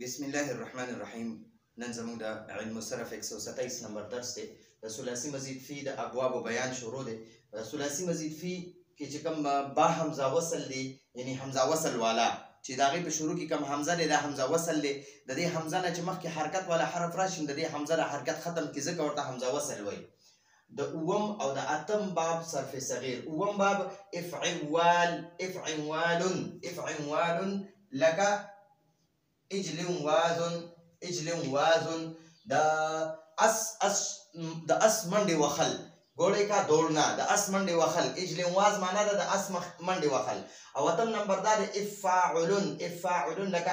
بسم الله الرحمن الرحیم. نن زموږ د علم الصرف 127 نمبر درس دی. د ثلاثي مزید فی د ابواب بیان شروع دی. ثلاثي مزید فی کې چې کوم با حمزه وصل دی، یعنی حمزه وصل والا چې د هغې په شروع کې کوم حمزه دی، دا حمزه وصل دی. د دې حمزه نه چې مخکې حرکت والا حرف راشي، د دې حمزه نه حرکت ختم کړي، ځکه ورته حمزه وصل وایي. د اووم او د اتم باب صرف صغیر. اووم باب افعوال، افعوال لکه اجل وازن، د اس منډې وخل، ګوړې کا دوړنا، د اس منډې وخل. اجل واز معنا ده د اس منډې وخل. او اتم نمبر دا د افاعل لکه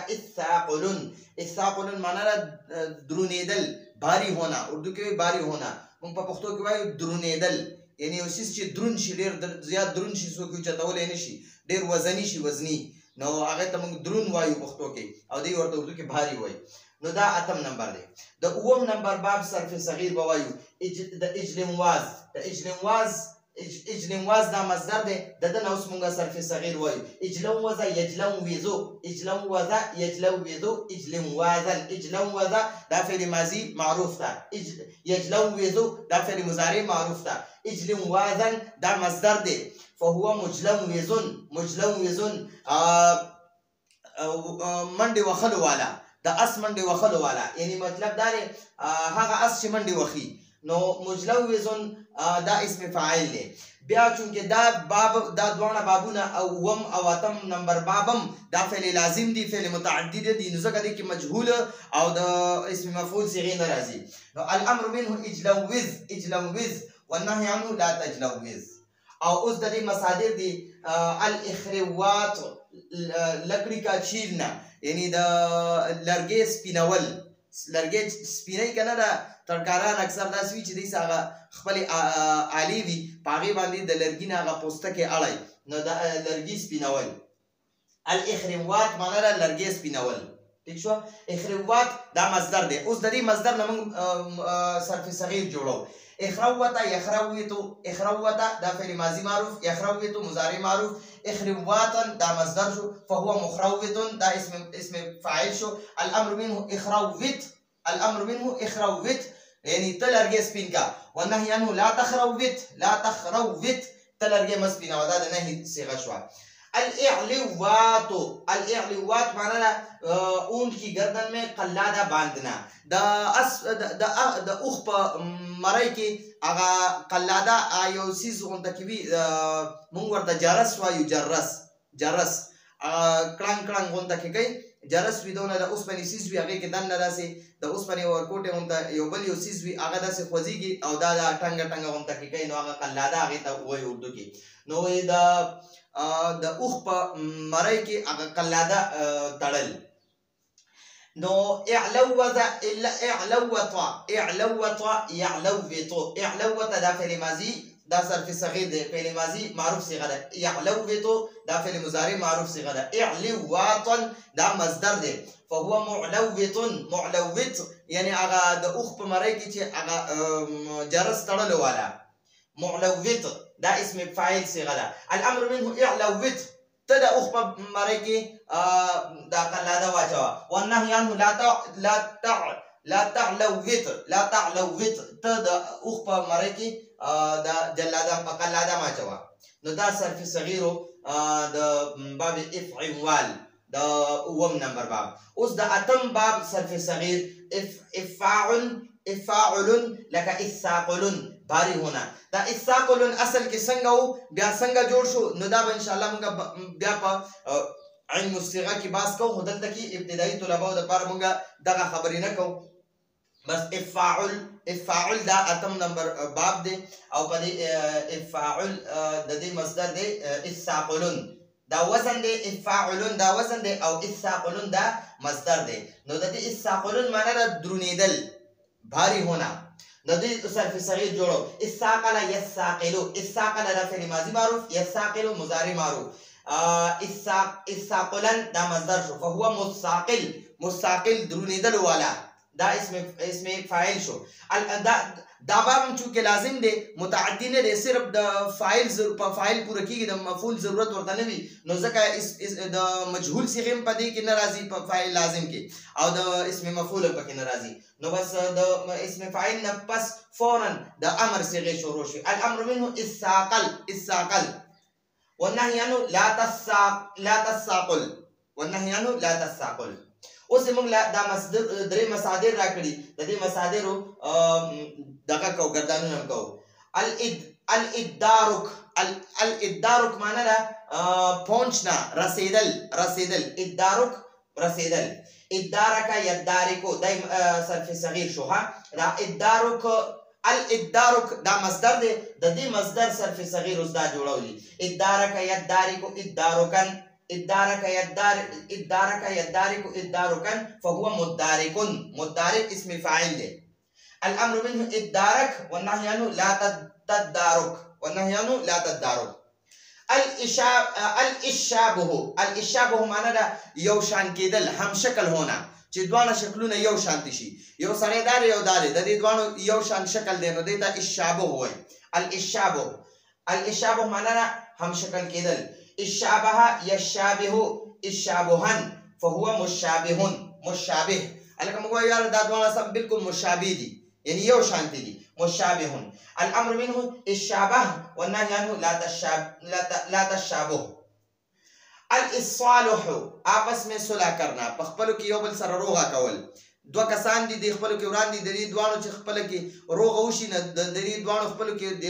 اثاقل معنا ده درونیدل، باری ہونا. اردو کې باری ہونا، موږ په پښتو کې وایو درونیدل، یعنی یو څیز چې درون شي، ډېر زیات درون شي، څوک یې اوچتولی نه شي، ډېر وزني شي، وزني، نو هغه ته موږ درون وایو پښتو کې، او دوی ورته اردو کې بھاری وایي. نو دا اتم نمبر دی. د اووم نمبر باب صرف صغیر به وایو. د اجلم واز دا مصدر دی، د ده نه اوس موږ صرف صغیر وایو. اجلم وزه یجلم ویزو، اجلم وزه یجلم ویزو، اجلم وازن. اجلم وزه دا فعل ماضی معروف ده، یجلم ویزو دا فعل مضارع معروف ده. اجلم وازن دا مصدر دی، فهو مجلوزن منډې وخلو والا، د اس منډې وخلو والا، یعنی مطلب دا دی هغه اس چې منډې وخي. نو مجلوزن دا اسم فاعل دی. بیا چونکې دا باب، دا دواړه بابونه، اووم او اتم نمبر بابم دا فعل لازم دی، فعل متعدی دی، نو ځکه دی کې مجهول او د اسم مفعول صيغې نه راځي. نو الامر منه اجلوز والنهي عنه لا تجلوز. او اوس د دې مصادر دي الاخروات، لکړی کا چیرنا، یعنی د لرګي سپینول. لرګي سپینای کنه دا ترکاران اکثر داسې وي چې دوی هغه خپل آلې وي، په هغې باندې د لرګي نه هغه پوستکی اړی، نو دا لرګي سپینول. الاخروات معنا ده لرګي سپینول. ٹھیک شو؟ اخروات دا مصدر دی. اوس د دې مصدر نه موږ صرف صغیر جوړو. اخروت یخروتو، اخروت دا فعل ماضی معروف، یخروتو مضارع معروف، اخرواتن دا مصدر شو، فهو مخروت دا اسم فاعل شو. الامر منه اخروت یعنی ته لرګي سپین کا. والنهي عنه لا تخروت ته لرګي مه سپینوه، دا د نهي صيغه شوه. الاعلوات معنا ده اونٹ کی گردن میں قلاده باندھنا. د اوښ په مرۍ کې هغه قلاده یو څیز غونته کې وي، موږ ورته جرس وایو. جرس کړنګ غونته کې کوي، جرس وي. دونه د اوسپنې څیز وي، هغې کې دننه داسې د اوسپنې ورکوټې غونته یو بل یو څیز وي، هغه داسې خوځېږي او دا ټنګه غونته کې کوي، نو هغه قلاده هغې ته وایي اردو کې. نو د اوښ په مرۍ کې هغه قلاده تړل. نو اعلوت دا فعل ماضی، دا صرف صغیر دی، فعل ماضی معروف صيغه ده. يعلوت دا فعل مضارع معروف صيغه ده. اعلوات دا مصدر دی، فهو معلوت یعنی هغه د اوښ په مرۍ کې چې هغه جرس تړلو والا. معلوت دا اسم فاعل صيغه ده. الامر منه اعلوت ته د اوښ په مرۍ کې دا قلاده واچوه. والنهي عنه لا تعلوت ته د اوښ په مرۍ کې دا قلاده ماچوه. نو دا صرف صغیرو د باب افعوال، د اووم نمبر باب. اوس د اتم باب صرف صغیر. افاعل لکه اثاقل، باری ہونا. دا اثاقل اصل کې څنګه و، بیا څنګه جوړ شو، نو دا به انشاءالله موږ بیا په علم الصيغه کې بحث کوو، خو دلته کې ابتدایي طلباو دپاره موږ دغه خبرې نه کوو. بس افاعل دا اتم نمبر باب دی، او په دې افاعل د دې مصدر دی اثاقلن، دا وزن دی. افاعلن دا وزن دی، او اثاقلن دا مصدر دی. نو د دې اثاقلن معنا ده درونیدل، بھاری ہونا. نو دې صرف صغیر جوړو. اثاقل یثاقلو، اثاقل دا فعل ماضی معروف، یثاقلو مضارع معروف. اثاقلن دا مصدر شو، فهو مستاقل درونیدل والا، دا اسم فاعل شو. دا باب هم چونکه لازم دی متعدی نه دی صرف د فاعل پوره کیږي د مفعول ضرورت ورته نه وي نو ځکه د مجهول صيغه هم پدې کې نه راځي په فاعل لازم کې او د اسم مفعول هم پکې نه راځي نو بس د اسم فاعل نه پس فورا د امر صيغه شروع شي. الامر منه الثاقل والنهي عنه لا تثاقل والنهي عنه لا تثاقل. اوس موږ دا مصدر درې مصادر راکړي د دې مصادرو دغه کو ګردانونه کو. الادارک معنی دا پہنچنا رسیدل ادارک رسیدل. ادارک یدارکو دای صرف صغیر شو ها دا ادارک الادارک دا مصدر دی د دې مصدر صرف صغیر اوس دا جوړولی ادارک یدارکو ادارکن ادارك يدارك اداركا فهو مدارك اسم فاعل له. الامر منه ادارك والنهي عنه لا تدارك. الاشابه معنی دا یو شان کېدل هم شکل ہونا چې دوانه شکلونه یو شان شي یو سره دار یو دار د دې دوانو یو شان شکل دی نو دیتا اشابه وای. الاشابه معنی دا هم شکل کېدل. الشابه يشابه اشابها فهو مشابه الکه موږ یار دا دوه سم بالکل مشابه دي یعنی یو شان دي مشابه. الامر منه الشابه والنهي عنه لا تشابه. الصالح आपस में صلح کرنا په خپل کې یو بل سره روغه کول. دوه کسان دي د خپل کې وړاندې د دې دوانو چې خپل کې روغه وشي نه د دې دوانو خپل کې د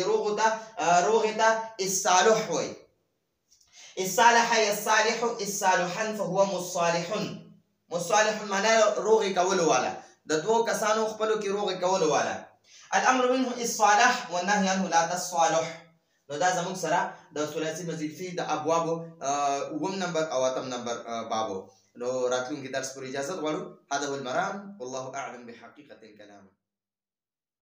روغه ته الصالح وای. الصالح يصالح الصالحا فهو مصالح معنی روغي کول والا د دوه کسانو خپلو کې روغي کول والا. الامر منه الصالح والنهي عنه لا تصالح. نو دا زموږ سره د ثلاثي مزید فی د ابواب وم نمبر او اتم نمبر بابو نو راتلونکي درس پر اجازه غواړو. هذا هو المرام والله اعلم بحقيقه الكلام.